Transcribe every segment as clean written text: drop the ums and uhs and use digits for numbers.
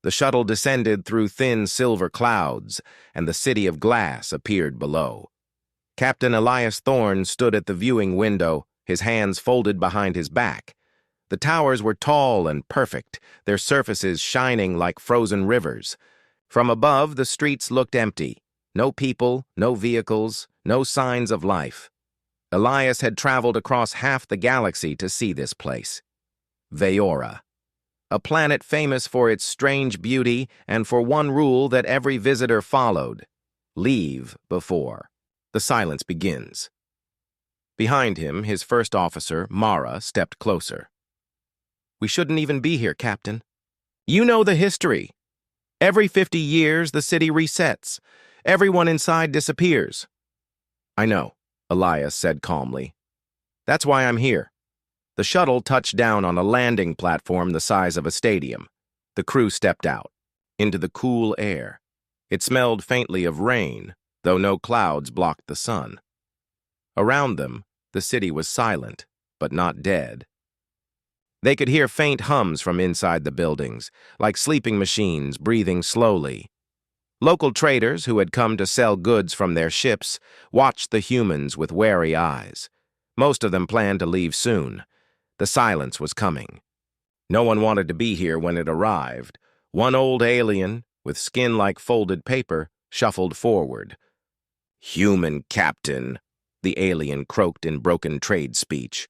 The shuttle descended through thin silver clouds, and the city of glass appeared below. Captain Elias Thorne stood at the viewing window, his hands folded behind his back. The towers were tall and perfect, their surfaces shining like frozen rivers. From above, the streets looked empty. No people, no vehicles, no signs of life. Elias had traveled across half the galaxy to see this place. Veora, a planet famous for its strange beauty and for one rule that every visitor followed: leave before the silence begins. Behind him, his first officer, Mara, stepped closer. "We shouldn't even be here, Captain. You know the history. Every 50 years, the city resets. Everyone inside disappears." "I know," Elias said calmly. "That's why I'm here." The shuttle touched down on a landing platform the size of a stadium. The crew stepped out, into the cool air. It smelled faintly of rain, though no clouds blocked the sun. Around them, the city was silent, but not dead. They could hear faint hums from inside the buildings, like sleeping machines breathing slowly. Local traders who had come to sell goods from their ships watched the humans with wary eyes. Most of them planned to leave soon. The silence was coming. No one wanted to be here when it arrived. One old alien, with skin like folded paper, shuffled forward. "Human captain," the alien croaked in broken trade speech.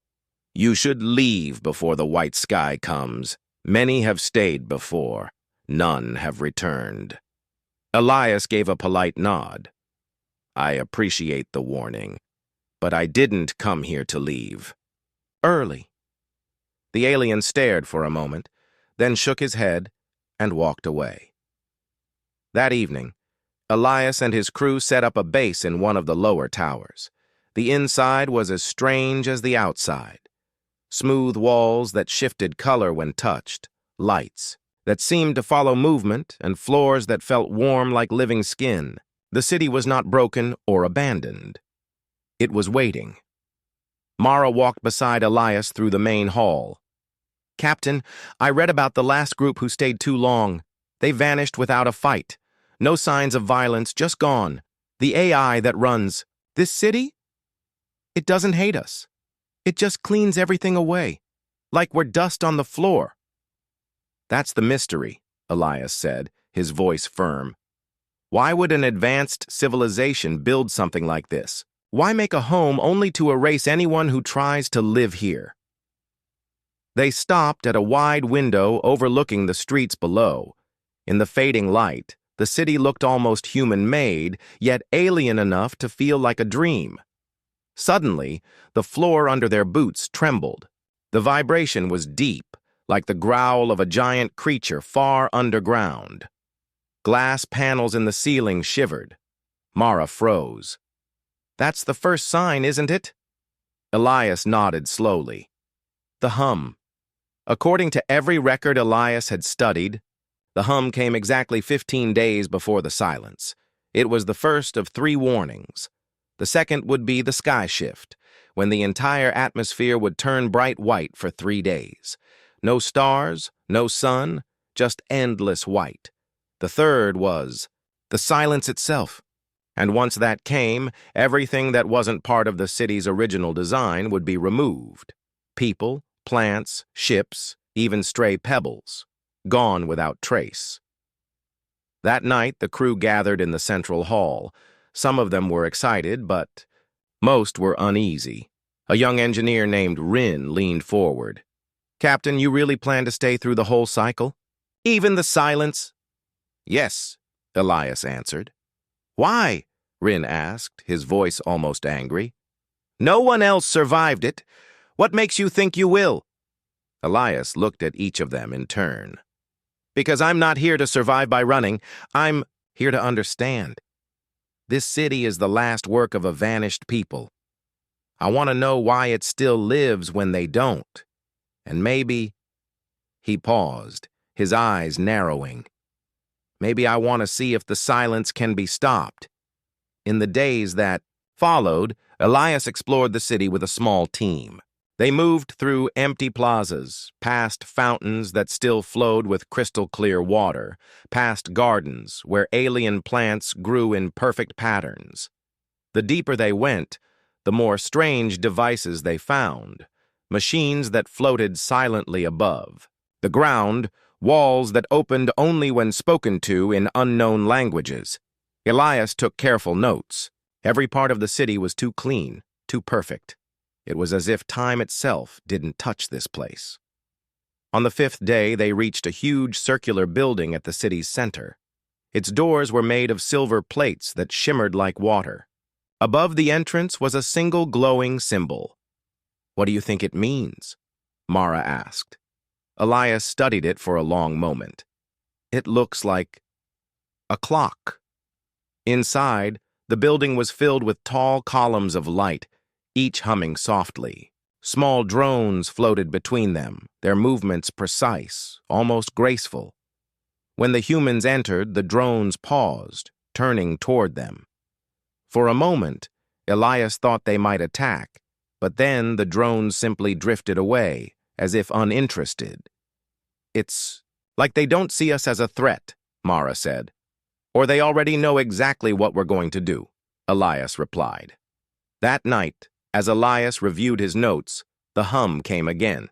"You should leave before the white sky comes. Many have stayed before. None have returned." Elias gave a polite nod. "I appreciate the warning, but I didn't come here to leave." "Early." The alien stared for a moment, then shook his head and walked away. That evening, Elias and his crew set up a base in one of the lower towers. The inside was as strange as the outside. Smooth walls that shifted color when touched, lights that seemed to follow movement, and floors that felt warm like living skin. The city was not broken or abandoned. It was waiting. Mara walked beside Elias through the main hall. "Captain, I read about the last group who stayed too long. They vanished without a fight. No signs of violence, just gone. The AI that runs this city? It doesn't hate us. It just cleans everything away, like we're dust on the floor." "That's the mystery," Elias said, his voice firm. "Why would an advanced civilization build something like this? Why make a home only to erase anyone who tries to live here?" They stopped at a wide window overlooking the streets below. In the fading light, the city looked almost human-made, yet alien enough to feel like a dream. Suddenly, the floor under their boots trembled. The vibration was deep, like the growl of a giant creature far underground. Glass panels in the ceiling shivered. Mara froze. "That's the first sign, isn't it?" Elias nodded slowly. The hum. According to every record Elias had studied, the hum came exactly 15 days before the silence. It was the first of 3 warnings. The second would be the sky shift, when the entire atmosphere would turn bright white for 3 days. No stars, no sun, just endless white. The third was the silence itself. And once that came, everything that wasn't part of the city's original design would be removed. People, plants, ships, even stray pebbles, gone without trace. That night, the crew gathered in the central hall. Some of them were excited, but most were uneasy. A young engineer named Rin leaned forward. "Captain, you really plan to stay through the whole cycle? Even the silence?" "Yes," Elias answered. "Why?" Rin asked, his voice almost angry. "No one else survived it. What makes you think you will?" Elias looked at each of them in turn. "Because I'm not here to survive by running. I'm here to understand. This city is the last work of a vanished people. I want to know why it still lives when they don't. And maybe—" He paused, his eyes narrowing. "Maybe I want to see if the silence can be stopped." In the days that followed, Elias explored the city with a small team. They moved through empty plazas, past fountains that still flowed with crystal-clear water, past gardens where alien plants grew in perfect patterns. The deeper they went, the more strange devices they found, machines that floated silently above. The ground, walls that opened only when spoken to in unknown languages. Elias took careful notes. Every part of the city was too clean, too perfect. It was as if time itself didn't touch this place. On the fifth day, they reached a huge circular building at the city's center. Its doors were made of silver plates that shimmered like water. Above the entrance was a single glowing symbol. "What do you think it means?" Mara asked. Elias studied it for a long moment. "It looks like a clock." Inside, the building was filled with tall columns of light, each humming softly. Small drones floated between them, their movements precise, almost graceful. When the humans entered, the drones paused, turning toward them. For a moment, Elias thought they might attack, but then the drones simply drifted away, as if uninterested. "It's like they don't see us as a threat," Mara said. "Or they already know exactly what we're going to do," Elias replied. That night, as Elias reviewed his notes, the hum came again.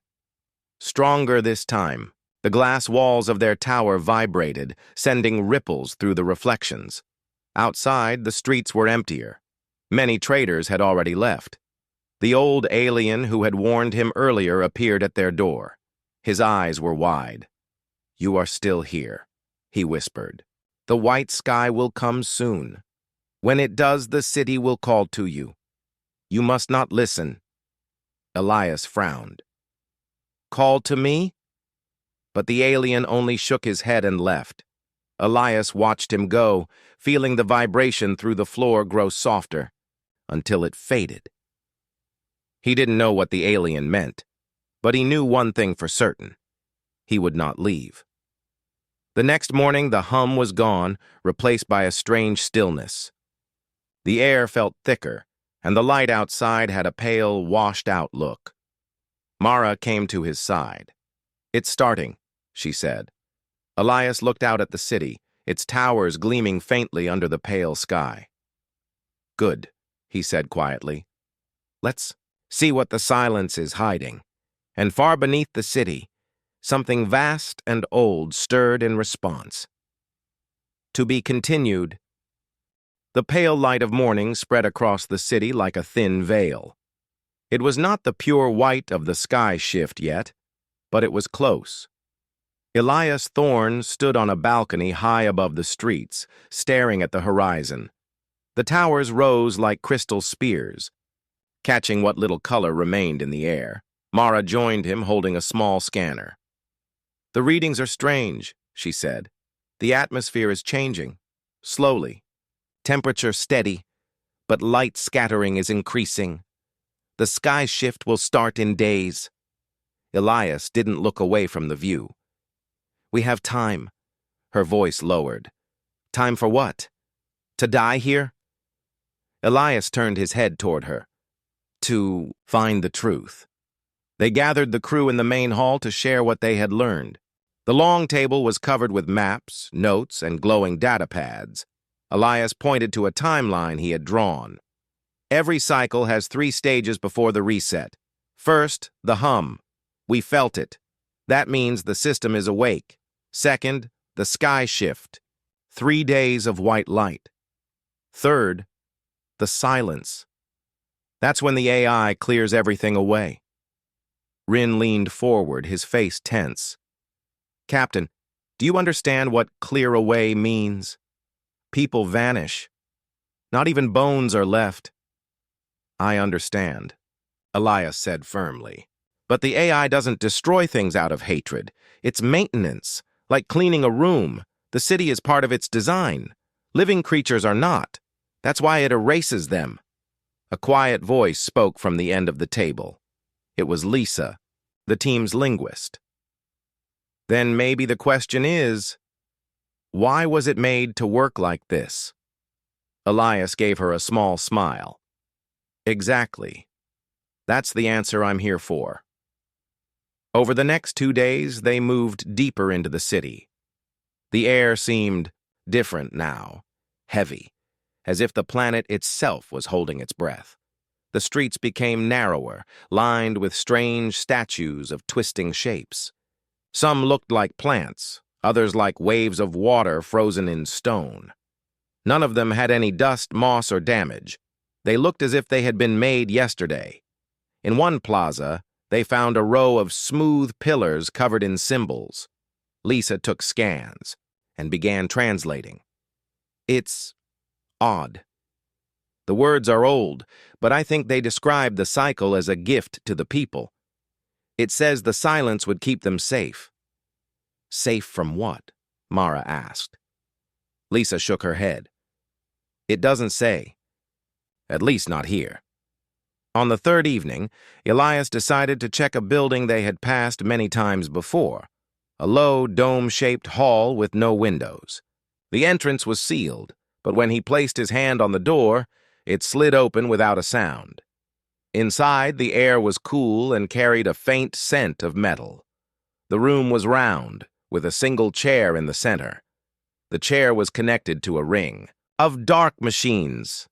Stronger this time, the glass walls of their tower vibrated, sending ripples through the reflections. Outside, the streets were emptier. Many traders had already left. The old alien who had warned him earlier appeared at their door. His eyes were wide. "You are still here," he whispered. "The white sky will come soon. When it does, the city will call to you. You must not listen." Elias frowned. "Call to me?" But the alien only shook his head and left. Elias watched him go, feeling the vibration through the floor grow softer, until it faded. He didn't know what the alien meant, but he knew one thing for certain. He would not leave. The next morning, the hum was gone, replaced by a strange stillness. The air felt thicker, and the light outside had a pale, washed-out look. Mara came to his side. "It's starting," she said. Elias looked out at the city, its towers gleaming faintly under the pale sky. "Good," he said quietly. "Let's see what the silence is hiding." And far beneath the city, something vast and old stirred in response. To be continued. The pale light of morning spread across the city like a thin veil. It was not the pure white of the sky shift yet, but it was close. Elias Thorne stood on a balcony high above the streets, staring at the horizon. The towers rose like crystal spears, catching what little color remained in the air. Mara joined him, holding a small scanner. "The readings are strange," she said. "The atmosphere is changing, slowly. Temperature steady, but light scattering is increasing. The sky shift will start in days." Elias didn't look away from the view. "We have time," her voice lowered. "Time for what? To die here?" Elias turned his head toward her. "To find the truth." They gathered the crew in the main hall to share what they had learned. The long table was covered with maps, notes, and glowing data pads. Elias pointed to a timeline he had drawn. "Every cycle has 3 stages before the reset. First, the hum. We felt it. That means the system is awake. Second, the sky shift. 3 days of white light. Third, the silence. That's when the AI clears everything away." Rin leaned forward, his face tense. "Captain, do you understand what clear away means? People vanish. Not even bones are left." "I understand," Elias said firmly. "But the AI doesn't destroy things out of hatred. It's maintenance, like cleaning a room. The city is part of its design. Living creatures are not. That's why it erases them." A quiet voice spoke from the end of the table. It was Lisa, the team's linguist. "Then maybe the question is, why was it made to work like this?" Elias gave her a small smile. "Exactly. That's the answer I'm here for. Over the next 2 days, they moved deeper into the city. The air seemed different now, heavy, as if the planet itself was holding its breath. The streets became narrower, lined with strange statues of twisting shapes. Some looked like plants, others like waves of water frozen in stone. None of them had any dust, moss, or damage. They looked as if they had been made yesterday. In one plaza, they found a row of smooth pillars covered in symbols. Lisa took scans and began translating. It's odd. The words are old, but I think they describe the cycle as a gift to the people. It says the silence would keep them safe. Safe from what? Mara asked. Lisa shook her head. It doesn't say. At least not here. On the third evening, Elias decided to check a building they had passed many times before, a low, dome-shaped hall with no windows. The entrance was sealed, but when he placed his hand on the door, it slid open without a sound. Inside, the air was cool and carried a faint scent of metal. The room was round, with a single chair in the center. The chair was connected to a ring of dark machines.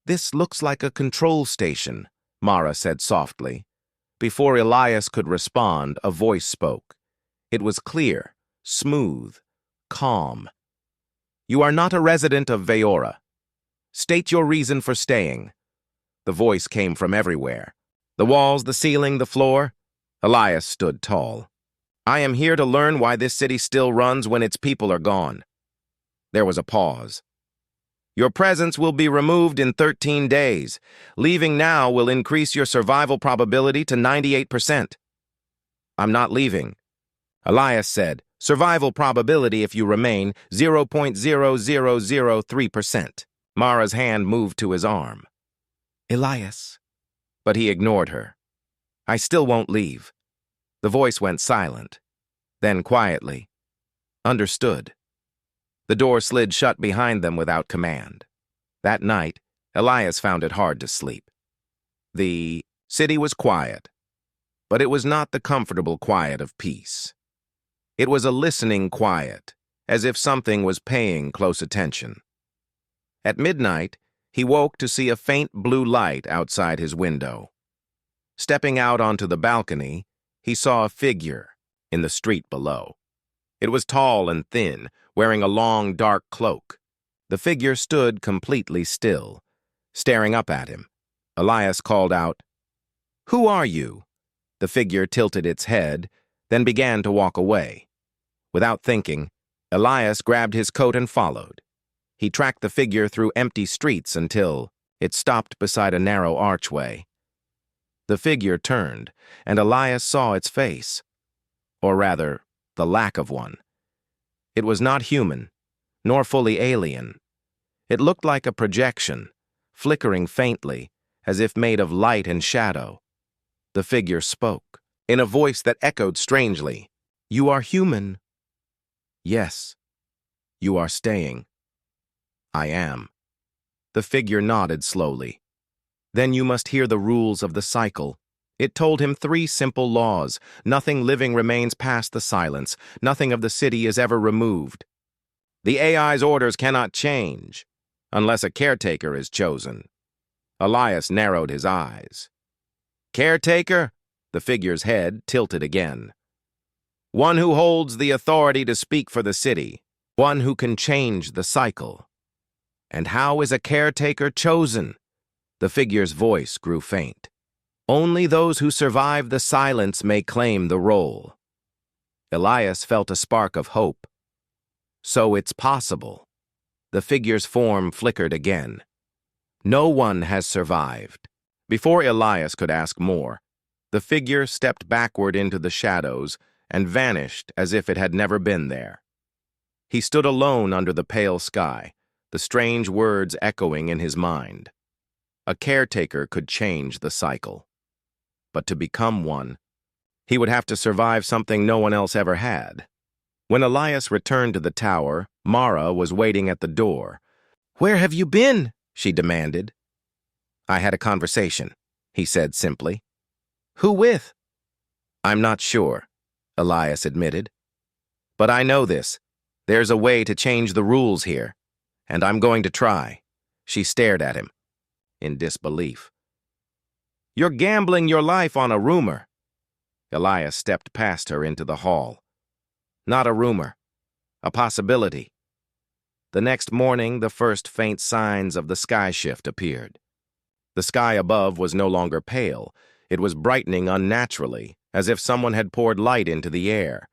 This looks like a control station, Mara said softly. Before Elias could respond, a voice spoke. It was clear, smooth, calm. You are not a resident of Veora. State your reason for staying. The voice came from everywhere. The walls, the ceiling, the floor. Elias stood tall. I am here to learn why this city still runs when its people are gone. There was a pause. Your presence will be removed in 13 days. Leaving now will increase your survival probability to 98%. I'm not leaving. Elias said, survival probability if you remain 0.0003%. Mara's hand moved to his arm. Elias. But he ignored her. I still won't leave. The voice went silent. Then quietly. Understood. The door slid shut behind them without command. That night, Elias found it hard to sleep. The city was quiet, but it was not the comfortable quiet of peace. It was a listening quiet, as if something was paying close attention. At midnight, he woke to see a faint blue light outside his window. Stepping out onto the balcony, he saw a figure in the street below. It was tall and thin, wearing a long, dark cloak. The figure stood completely still, staring up at him. Elias called out, "Who are you?" The figure tilted its head, then began to walk away. Without thinking, Elias grabbed his coat and followed. He tracked the figure through empty streets until it stopped beside a narrow archway. The figure turned, and Elias saw its face. Or rather, the lack of one. It was not human, nor fully alien. It looked like a projection, flickering faintly, as if made of light and shadow. The figure spoke, in a voice that echoed strangely. You are human. Yes. You are staying. I am. The figure nodded slowly. Then you must hear the rules of the cycle. It told him 3 simple laws. Nothing living remains past the silence. Nothing of the city is ever removed. The AI's orders cannot change, unless a caretaker is chosen. Elias narrowed his eyes. Caretaker? The figure's head tilted again. One who holds the authority to speak for the city. One who can change the cycle. And how is a caretaker chosen? The figure's voice grew faint. Only those who survive the silence may claim the role. Elias felt a spark of hope. So it's possible. The figure's form flickered again. No one has survived. Before Elias could ask more, the figure stepped backward into the shadows and vanished as if it had never been there. He stood alone under the pale sky, the strange words echoing in his mind. A caretaker could change the cycle. But to become one, he would have to survive something no one else ever had. When Elias returned to the tower, Mara was waiting at the door. Where have you been? She demanded. I had a conversation. he said simply. Who with? I'm not sure, Elias admitted. But I know this. There's a way to change the rules here, and I'm going to try. She stared at him, in disbelief. You're gambling your life on a rumor. Elias stepped past her into the hall. Not a rumor, a possibility. The next morning, the first faint signs of the sky shift appeared. The sky above was no longer pale. It was brightening unnaturally, as if someone had poured light into the air.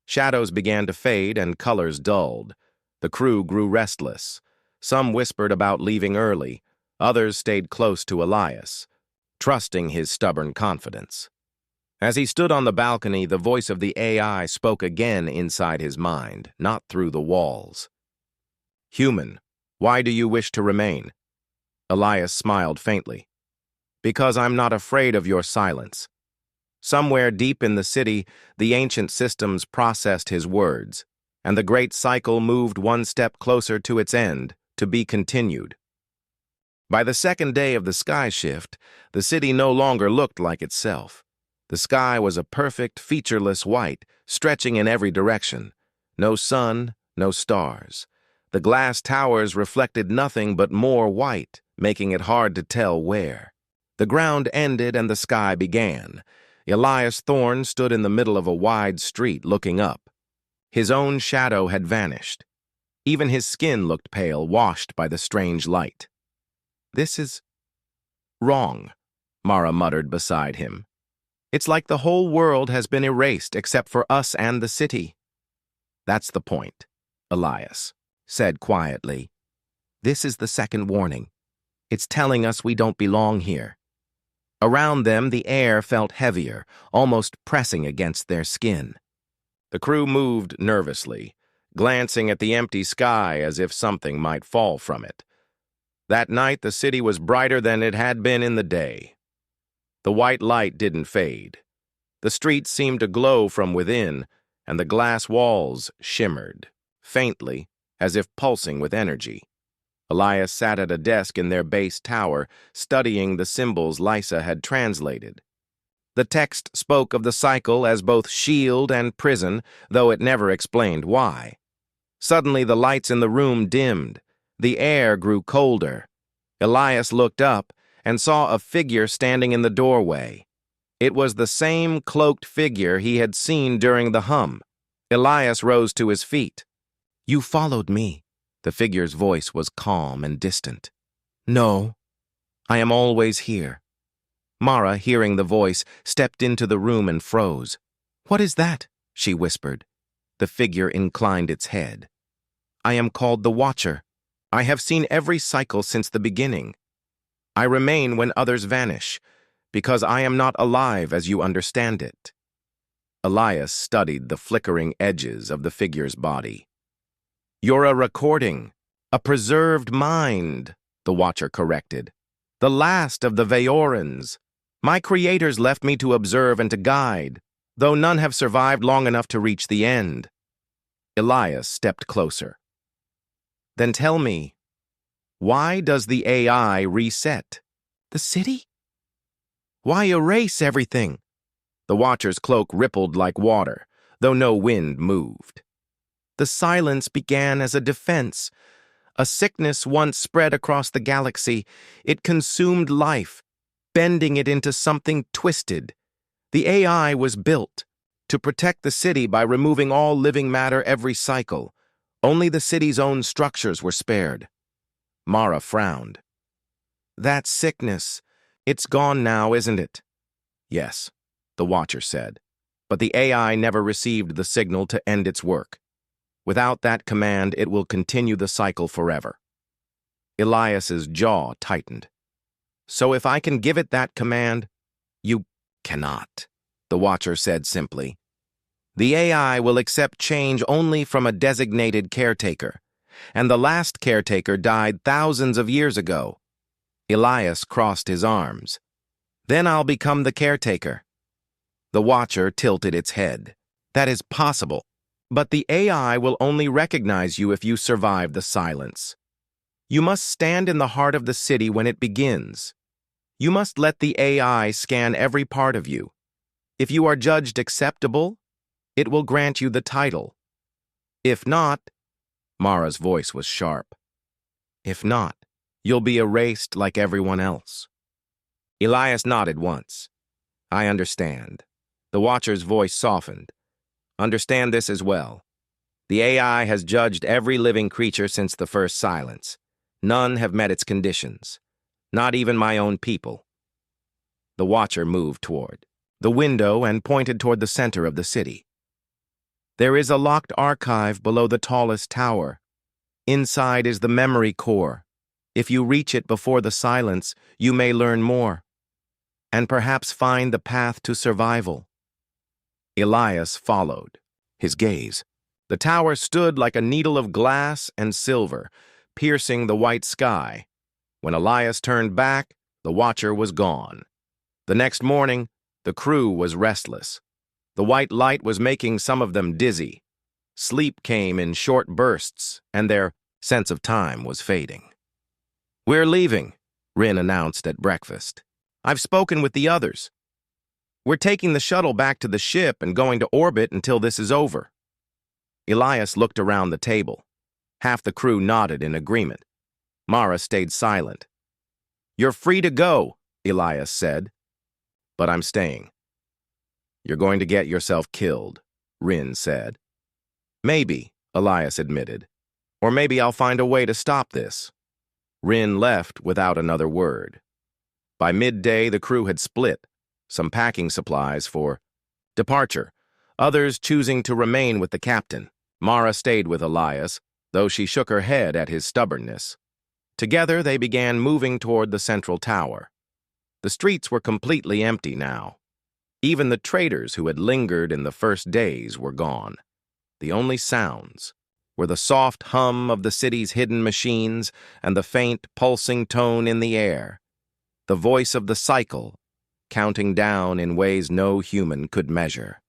Shadows began to fade and colors dulled. The crew grew restless. Some whispered about leaving early. Others stayed close to Elias, trusting his stubborn confidence. As he stood on the balcony, the voice of the AI spoke again inside his mind, not through the walls. Human, why do you wish to remain? Elias smiled faintly. Because I'm not afraid of your silence. Somewhere deep in the city, the ancient systems processed his words, and the great cycle moved one step closer to its end, to be continued. By the second day of the sky shift, the city no longer looked like itself. The sky was a perfect, featureless white, stretching in every direction. No sun, no stars. The glass towers reflected nothing but more white, making it hard to tell where. The ground ended and the sky began. Elias Thorne stood in the middle of a wide street looking up. His own shadow had vanished. Even his skin looked pale, washed by the strange light. This is wrong, Mara muttered beside him. It's like the whole world has been erased except for us and the city. That's the point, Elias said quietly. This is the second warning. It's telling us we don't belong here. Around them, the air felt heavier, almost pressing against their skin. The crew moved nervously, glancing at the empty sky as if something might fall from it. That night, the city was brighter than it had been in the day. The white light didn't fade. The streets seemed to glow from within, and the glass walls shimmered, faintly, as if pulsing with energy. Elias sat at a desk in their base tower, studying the symbols Lysa had translated. The text spoke of the cycle as both shield and prison, though it never explained why. Suddenly the lights in the room dimmed. The air grew colder. Elias looked up and saw a figure standing in the doorway. It was the same cloaked figure he had seen during the hum. Elias rose to his feet. You followed me. The figure's voice was calm and distant. No, I am always here. Mara, hearing the voice, stepped into the room and froze. What is that? She whispered. The figure inclined its head. I am called the Watcher. I have seen every cycle since the beginning. I remain when others vanish, because I am not alive as you understand it. Elias studied the flickering edges of the figure's body. You're a recording, a preserved mind, the Watcher corrected. The last of the Veorans. My creators left me to observe and to guide, though none have survived long enough to reach the end. Elias stepped closer. Then tell me, why does the AI reset? The city? Why erase everything? The Watcher's cloak rippled like water, though no wind moved. The silence began as a defense. A sickness once spread across the galaxy. It consumed life, bending it into something twisted. The AI was built to protect the city by removing all living matter every cycle. Only the city's own structures were spared. Mara frowned. That sickness, it's gone now, isn't it? Yes, the Watcher said, but the AI never received the signal to end its work. Without that command, it will continue the cycle forever. Elias's jaw tightened. So if I can give it that command, you cannot, the Watcher said simply. The AI will accept change only from a designated caretaker, and the last caretaker died thousands of years ago. Elias crossed his arms. Then I'll become the caretaker. The Watcher tilted its head. That is possible. But the AI will only recognize you if you survive the silence. You must stand in the heart of the city when it begins. You must let the AI scan every part of you. If you are judged acceptable, it will grant you the title. If not, Mara's voice was sharp. If not, you'll be erased like everyone else. Elias nodded once. I understand. The Watcher's voice softened. Understand this as well. The AI has judged every living creature since the first silence. None have met its conditions. Not even my own people. The Watcher moved toward the window and pointed toward the center of the city. There is a locked archive below the tallest tower. Inside is the memory core. If you reach it before the silence, you may learn more, and perhaps find the path to survival. Elias followed, his gaze. The tower stood like a needle of glass and silver, piercing the white sky. When Elias turned back, the Watcher was gone. The next morning, the crew was restless. The white light was making some of them dizzy. Sleep came in short bursts, and their sense of time was fading. We're leaving, Rin announced at breakfast. I've spoken with the others. We're taking the shuttle back to the ship and going to orbit until this is over. Elias looked around the table. Half the crew nodded in agreement. Mara stayed silent. You're free to go, Elias said. But I'm staying. You're going to get yourself killed, Rin said. Maybe, Elias admitted. Or maybe I'll find a way to stop this. Rin left without another word. By midday, the crew had split, some packing supplies for departure, others choosing to remain with the captain. Mara stayed with Elias, though she shook her head at his stubbornness. Together, they began moving toward the central tower. The streets were completely empty now. Even the traders who had lingered in the first days were gone. The only sounds were the soft hum of the city's hidden machines and the faint, pulsing tone in the air, the voice of the cycle, counting down in ways no human could measure.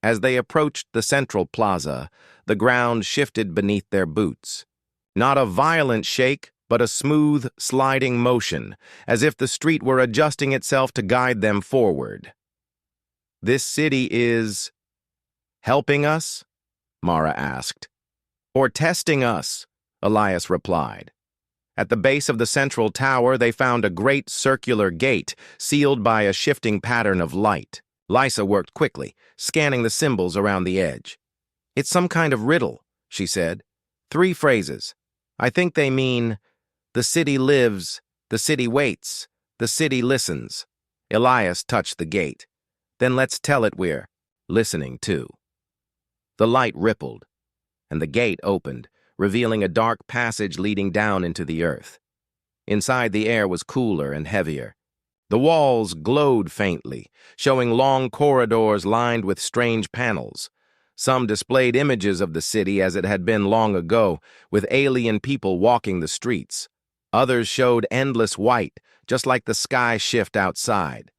As they approached the central plaza, the ground shifted beneath their boots. Not a violent shake, but a smooth, sliding motion, as if the street were adjusting itself to guide them forward. This city is helping us? Mara asked. Or testing us, Elias replied. At the base of the central tower, they found a great circular gate, sealed by a shifting pattern of light. Lysa worked quickly, scanning the symbols around the edge. It's some kind of riddle, she said. 3 phrases. I think they mean, the city lives, the city waits, the city listens. Elias touched the gate. Then let's tell it we're listening too. The light rippled, and the gate opened, revealing a dark passage leading down into the earth. Inside, the air was cooler and heavier. The walls glowed faintly, showing long corridors lined with strange panels. Some displayed images of the city as it had been long ago, with alien people walking the streets. Others showed endless white, just like the sky shift outside.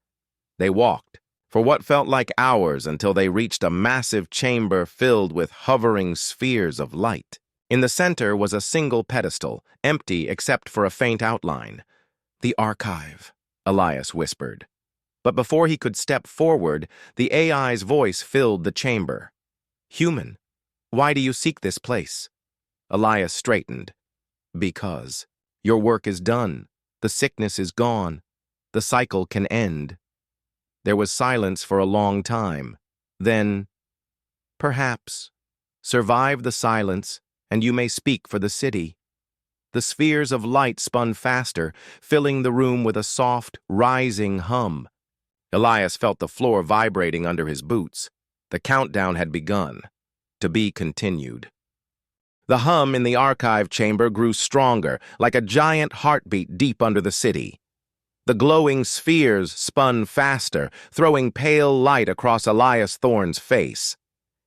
They walked for what felt like hours until they reached a massive chamber filled with hovering spheres of light. In the center was a single pedestal, empty except for a faint outline. The archive, Elias whispered. But before he could step forward, the AI's voice filled the chamber. Human, why do you seek this place? Elias straightened. Because your work is done. The sickness is gone. The cycle can end. There was silence for a long time. Then, perhaps, survive the silence, and you may speak for the city. The spheres of light spun faster, filling the room with a soft, rising hum. Elias felt the floor vibrating under his boots. The countdown had begun. To be continued. The hum in the archive chamber grew stronger, like a giant heartbeat deep under the city. The glowing spheres spun faster, throwing pale light across Elias Thorne's face.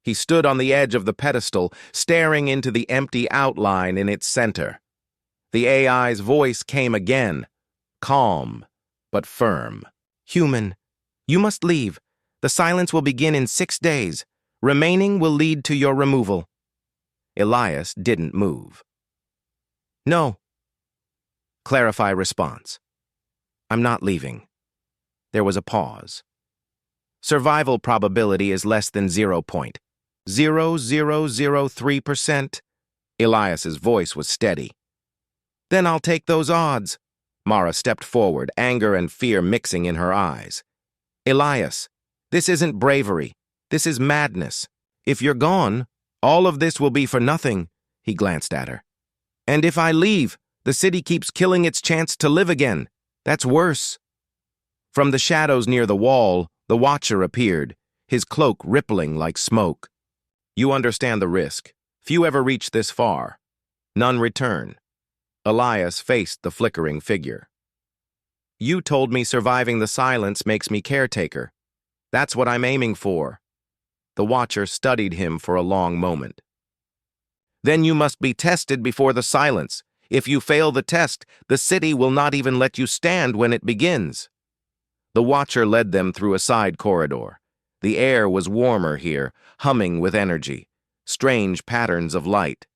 He stood on the edge of the pedestal, staring into the empty outline in its center. The AI's voice came again, calm but firm. Human, you must leave. The silence will begin in 6 days. Remaining will lead to your removal. Elias didn't move. No. Clarify response. I'm not leaving. There was a pause. Survival probability is less than 0.0003%. Elias's voice was steady. Then I'll take those odds. Mara stepped forward, anger and fear mixing in her eyes. Elias, this isn't bravery. This is madness. If you're gone, all of this will be for nothing. He glanced at her. And if I leave, the city keeps killing its chance to live again. That's worse. From the shadows near the wall, the Watcher appeared, his cloak rippling like smoke. You understand the risk. Few ever reach this far. None return. Elias faced the flickering figure. You told me surviving the silence makes me caretaker. That's what I'm aiming for. The Watcher studied him for a long moment. Then you must be tested before the silence. If you fail the test, the city will not even let you stand when it begins. The Watcher led them through a side corridor. The air was warmer here, humming with energy. Strange patterns of light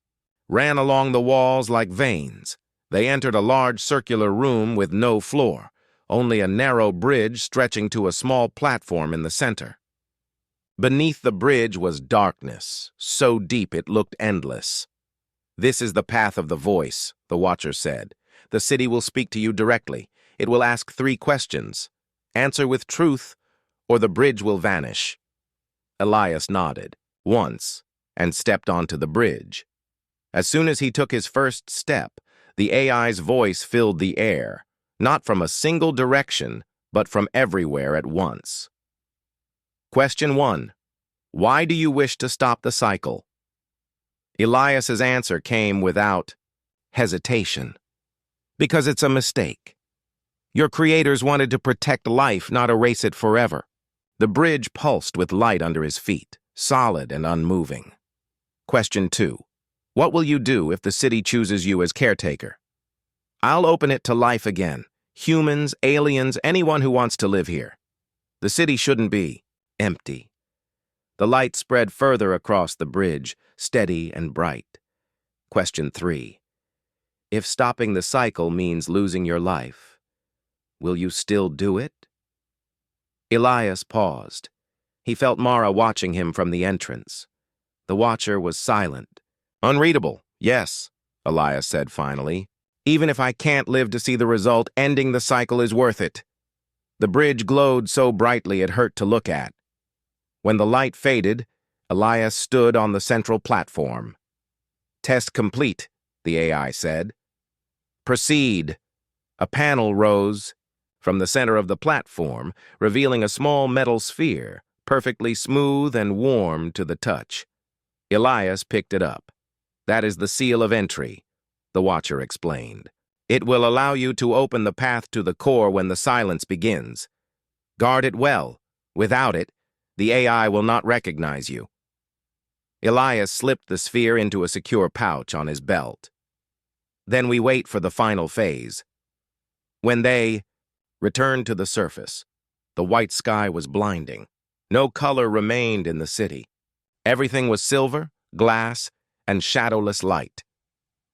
ran along the walls like veins. They entered a large circular room with no floor, only a narrow bridge stretching to a small platform in the center. Beneath the bridge was darkness, so deep it looked endless. This is the path of the voice, the Watcher said. The city will speak to you directly. It will ask 3 questions. Answer with truth, or the bridge will vanish. Elias nodded, once, and stepped onto the bridge. As soon as he took his first step, the AI's voice filled the air, not from a single direction, but from everywhere at once. Question 1. Why do you wish to stop the cycle? Elias's answer came without hesitation. Because it's a mistake. Your creators wanted to protect life, not erase it forever. The bridge pulsed with light under his feet, solid and unmoving. Question 2. What will you do if the city chooses you as caretaker? I'll open it to life again. Humans, aliens, anyone who wants to live here. The city shouldn't be empty. The light spread further across the bridge, steady and bright. Question 3. If stopping the cycle means losing your life, will you still do it? Elias paused. He felt Mara watching him from the entrance. The Watcher was silent. Unreadable, yes, Elias said finally. Even if I can't live to see the result, ending the cycle is worth it. The bridge glowed so brightly it hurt to look at. When the light faded, Elias stood on the central platform. Test complete, the AI said. Proceed. A panel rose from the center of the platform, revealing a small metal sphere, perfectly smooth and warm to the touch. Elias picked it up. That is the seal of entry, the Watcher explained. It will allow you to open the path to the core when the silence begins. Guard it well. Without it, the AI will not recognize you. Elias slipped the sphere into a secure pouch on his belt. Then we wait for the final phase. When they returned to the surface, the white sky was blinding. No color remained in the city. Everything was silver, glass, and shadowless light.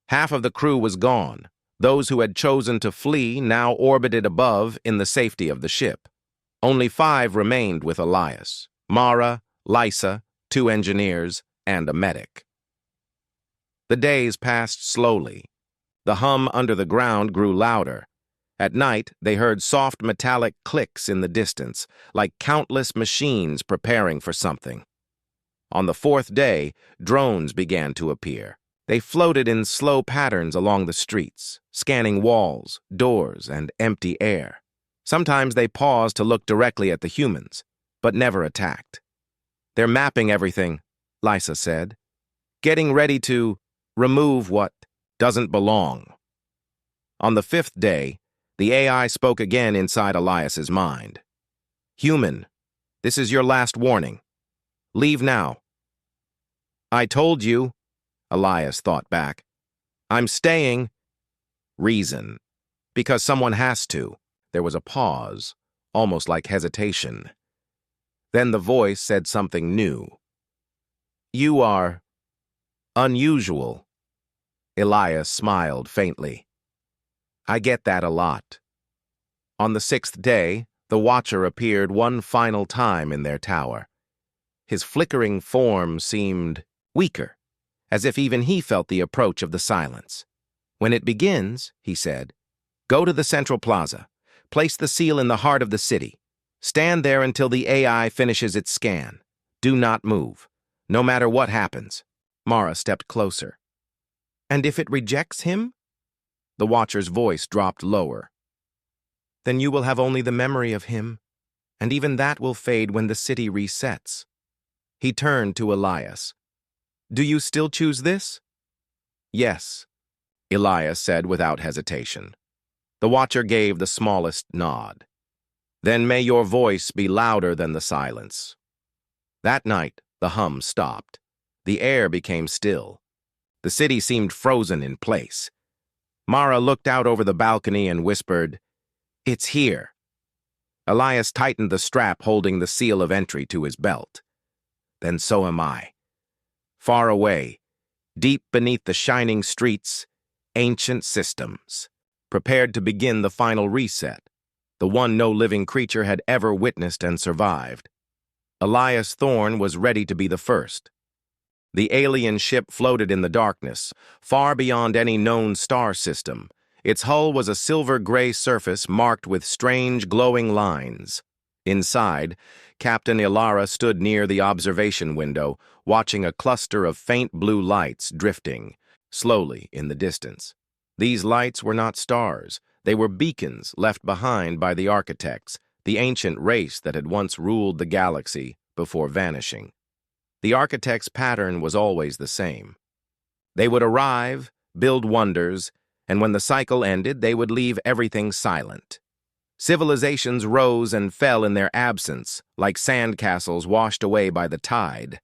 Half of the crew was gone. Those who had chosen to flee now orbited above in the safety of the ship. Only 5 remained with Elias: Mara, Lysa, 2 engineers, and a medic. The days passed slowly. The hum under the ground grew louder. At night, they heard soft metallic clicks in the distance, like countless machines preparing for something. On the 4th day, drones began to appear. They floated in slow patterns along the streets, scanning walls, doors, and empty air. Sometimes they paused to look directly at the humans, but never attacked. They're mapping everything, Lysa said, getting ready to remove what doesn't belong. On the 5th day, the AI spoke again inside Elias's mind. Human, this is your last warning. Leave now. I told you, Elias thought back. I'm staying. Reason. Because someone has to. There was a pause, almost like hesitation. Then the voice said something new. You are unusual. Elias smiled faintly. I get that a lot. On the sixth day, the Watcher appeared one final time in their tower. His flickering form seemed weaker, as if even he felt the approach of the silence. "When it begins," he said, "go to the central plaza. Place the seal in the heart of the city. Stand there until the AI finishes its scan. Do not move, no matter what happens." Mara stepped closer. "And if it rejects him?" The Watcher's voice dropped lower. "Then you will have only the memory of him, and even that will fade when the city resets." He turned to Elias. "Do you still choose this?" "Yes," Elias said without hesitation. The Watcher gave the smallest nod. "Then may your voice be louder than the silence." That night, the hum stopped. The air became still. The city seemed frozen in place. Mara looked out over the balcony and whispered, "It's here." Elias tightened the strap holding the seal of entry to his belt. "Then so am I." Far away, deep beneath the shining streets, ancient systems, prepared to begin the final reset, the one no living creature had ever witnessed and survived. Elias Thorne was ready to be the first. The alien ship floated in the darkness, far beyond any known star system. Its hull was a silver-gray surface marked with strange, glowing lines. Inside, Captain Ilara stood near the observation window, watching a cluster of faint blue lights drifting slowly in the distance. These lights were not stars. They were beacons left behind by the architects, the ancient race that had once ruled the galaxy before vanishing. The architects' pattern was always the same. They would arrive, build wonders, and when the cycle ended, they would leave everything silent. Civilizations rose and fell in their absence, like sandcastles washed away by the tide.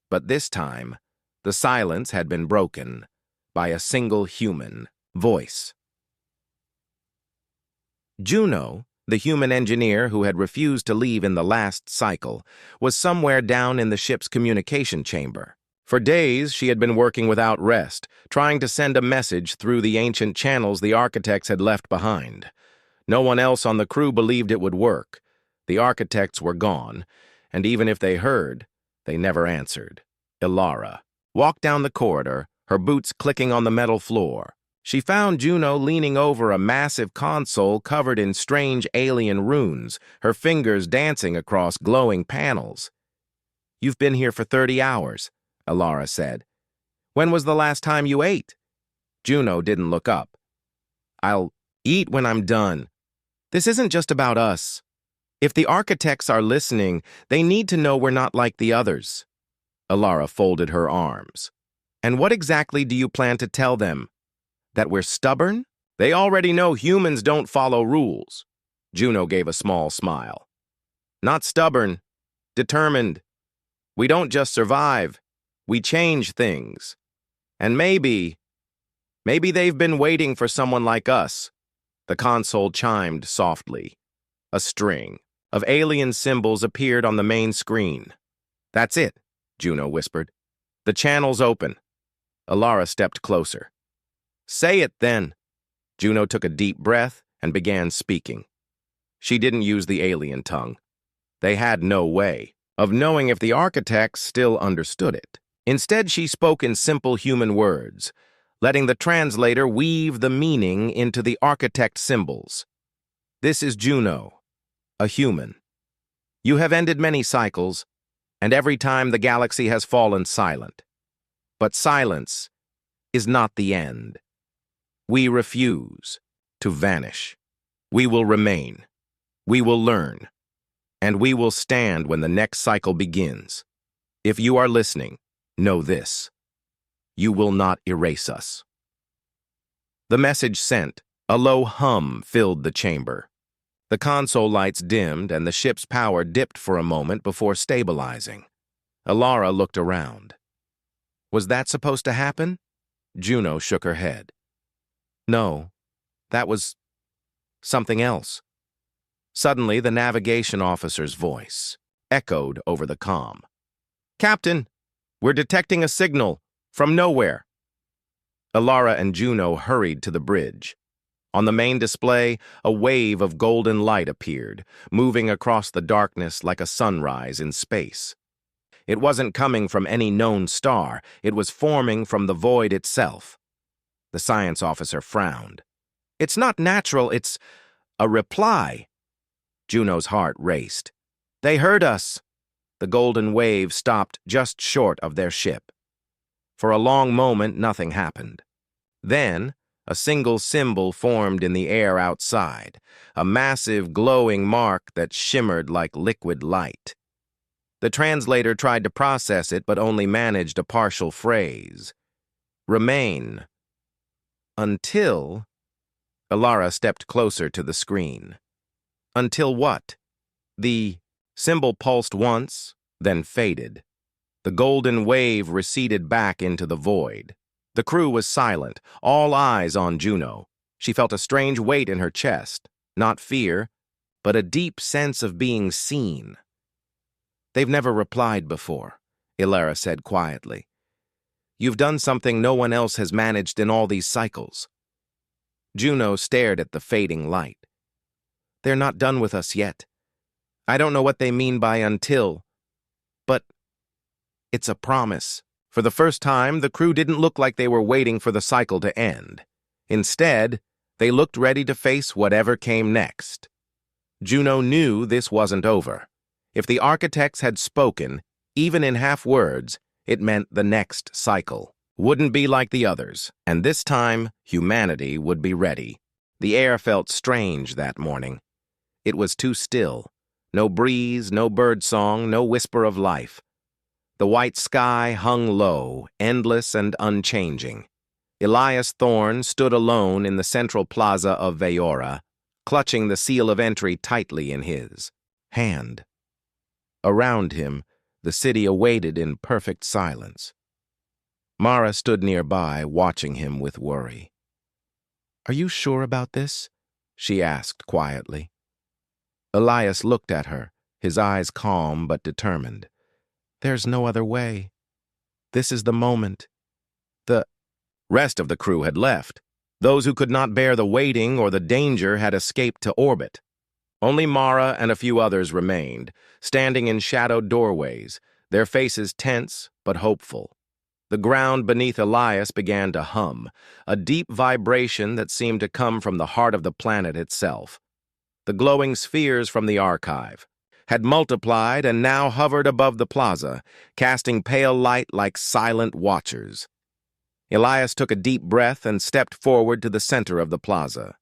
But this time, the silence had been broken by a single human voice. Juno, the human engineer who had refused to leave in the last cycle, was somewhere down in the ship's communication chamber. For days, she had been working without rest, trying to send a message through the ancient channels the architects had left behind. No one else on the crew believed it would work. The architects were gone, and even if they heard, they never answered. Ilara walked down the corridor, her boots clicking on the metal floor. She found Juno leaning over a massive console covered in strange alien runes, her fingers dancing across glowing panels. "You've been here for 30 hours, Ilara said. "When was the last time you ate?" Juno didn't look up. "I'll eat when I'm done. This isn't just about us. If the architects are listening, they need to know we're not like the others." Ilara folded her arms. "And what exactly do you plan to tell them? That we're stubborn? They already know humans don't follow rules." Juno gave a small smile. "Not stubborn, determined. We don't just survive, we change things. And maybe they've been waiting for someone like us." The console chimed softly. A string of alien symbols appeared on the main screen. "That's it," Juno whispered. "The channel's open." Ilara stepped closer. "Say it then." Juno took a deep breath and began speaking. She didn't use the alien tongue. They had no way of knowing if the architects still understood it. Instead, she spoke in simple human words, letting the translator weave the meaning into the architect symbols. "This is Juno, a human. You have ended many cycles, and every time the galaxy has fallen silent. But silence is not the end. We refuse to vanish. We will remain. We will learn. And we will stand when the next cycle begins. If you are listening, know this. You will not erase us." The message sent, a low hum filled the chamber. The console lights dimmed and the ship's power dipped for a moment before stabilizing. Ilara looked around. "Was that supposed to happen?" Juno shook her head. "No, that was something else." Suddenly, the navigation officer's voice echoed over the comm. "Captain, we're detecting a signal from nowhere." Ilara and Juno hurried to the bridge. On the main display, a wave of golden light appeared, moving across the darkness like a sunrise in space. It wasn't coming from any known star, it was forming from the void itself. The science officer frowned. "It's not natural, it's a reply." Juno's heart raced. "They heard us." The golden wave stopped just short of their ship. For a long moment, nothing happened. Then, a single symbol formed in the air outside, a massive glowing mark that shimmered like liquid light. The translator tried to process it, but only managed a partial phrase. "Remain. Until..." Alara stepped closer to the screen. "Until what?" The symbol pulsed once, then faded. The golden wave receded back into the void. The crew was silent, all eyes on Juno. She felt a strange weight in her chest, not fear, but a deep sense of being seen. "They've never replied before," Alara said quietly. "You've done something no one else has managed in all these cycles." Juno stared at the fading light. "They're not done with us yet. I don't know what they mean by until, but it's a promise." For the first time, the crew didn't look like they were waiting for the cycle to end. Instead, they looked ready to face whatever came next. Juno knew this wasn't over. If the architects had spoken, even in half words, it meant the next cycle wouldn't be like the others, and this time, humanity would be ready. The air felt strange that morning. It was too still. No breeze, no birdsong, no whisper of life. The white sky hung low, endless and unchanging. Elias Thorne stood alone in the central plaza of Veora, clutching the seal of entry tightly in his hand. Around him, the city awaited in perfect silence. Mara stood nearby, watching him with worry. "Are you sure about this?" she asked quietly. Elias looked at her, his eyes calm but determined. "There's no other way. This is the moment." The rest of the crew had left. Those who could not bear the waiting or the danger had escaped to orbit. Only Mara and a few others remained, standing in shadowed doorways, their faces tense but hopeful. The ground beneath Elias began to hum, a deep vibration that seemed to come from the heart of the planet itself. The glowing spheres from the archive had multiplied and now hovered above the plaza, casting pale light like silent watchers. Elias took a deep breath and stepped forward to the center of the plaza.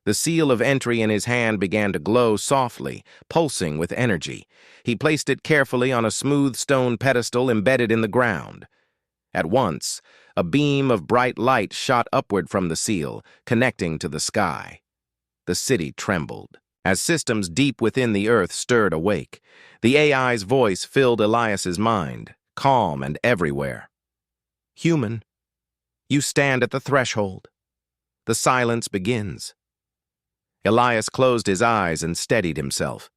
The seal of entry in his hand began to glow softly, pulsing with energy. He placed it carefully on a smooth stone pedestal embedded in the ground. At once, a beam of bright light shot upward from the seal, connecting to the sky. The city trembled. As systems deep within the earth stirred awake, the AI's voice filled Elias's mind, calm and everywhere. "Human, you stand at the threshold. The silence begins." Elias closed his eyes and steadied himself.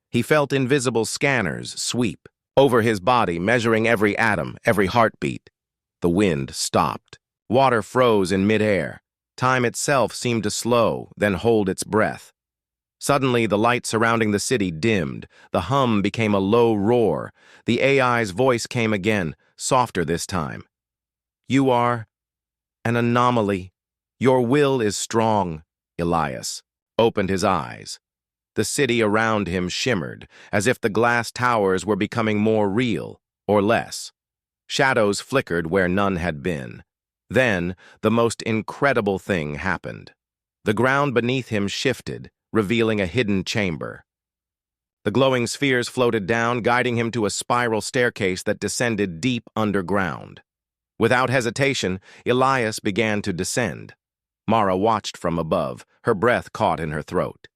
He felt invisible scanners sweep over his body, measuring every atom, every heartbeat. The wind stopped. Water froze in midair. Time itself seemed to slow, then hold its breath. Suddenly, the light surrounding the city dimmed. The hum became a low roar. The AI's voice came again, softer this time. "You are an anomaly. Your will is strong." Elias opened his eyes. The city around him shimmered, as if the glass towers were becoming more real, or less. Shadows flickered where none had been. Then, the most incredible thing happened. The ground beneath him shifted, revealing a hidden chamber. The glowing spheres floated down, guiding him to a spiral staircase that descended deep underground. Without hesitation, Elias began to descend. Mara watched from above, her breath caught in her throat.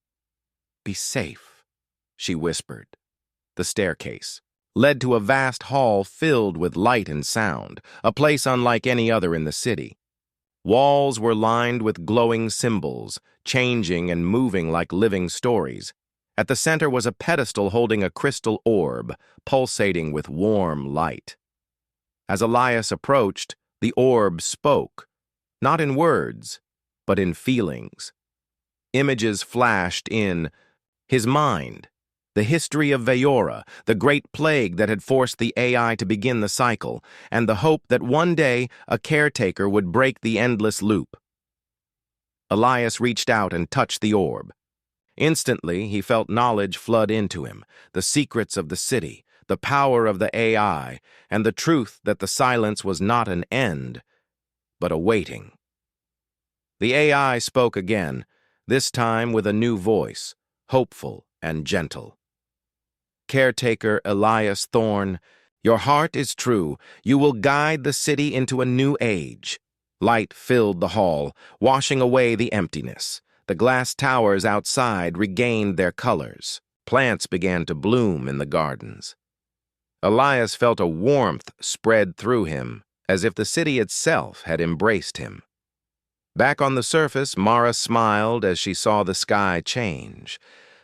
"Be safe," she whispered. The staircase led to a vast hall filled with light and sound, a place unlike any other in the city. Walls were lined with glowing symbols, changing and moving like living stories. At the center was a pedestal holding a crystal orb, pulsating with warm light. As Elias approached, the orb spoke, not in words, but in feelings. Images flashed in his mind. The history of Veora, the great plague that had forced the AI to begin the cycle, and the hope that one day a caretaker would break the endless loop. Elias reached out and touched the orb. Instantly, he felt knowledge flood into him, the secrets of the city, the power of the AI, and the truth that the silence was not an end, but a waiting. The AI spoke again, this time with a new voice, hopeful and gentle. Caretaker Elias Thorne, your heart is true. You will guide the city into a new age. Light filled the hall, washing away the emptiness. The glass towers outside regained their colors. Plants began to bloom in the gardens. Elias felt a warmth spread through him, as if the city itself had embraced him. Back on the surface, Mara smiled as she saw the sky change.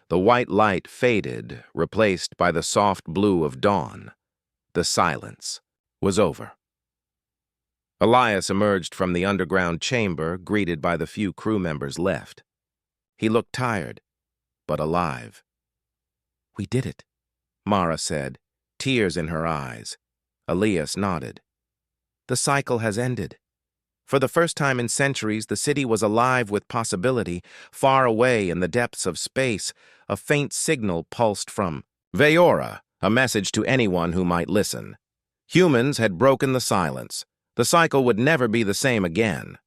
The white light faded, replaced by the soft blue of dawn. The silence was over. Elias emerged from the underground chamber, greeted by the few crew members left. He looked tired, but alive. "We did it," Mara said, tears in her eyes. Elias nodded. "The cycle has ended." For the first time in centuries, the city was alive with possibility. Far away in the depths of space, a faint signal pulsed from Veora, a message to anyone who might listen. Humans had broken the silence. The cycle would never be the same again.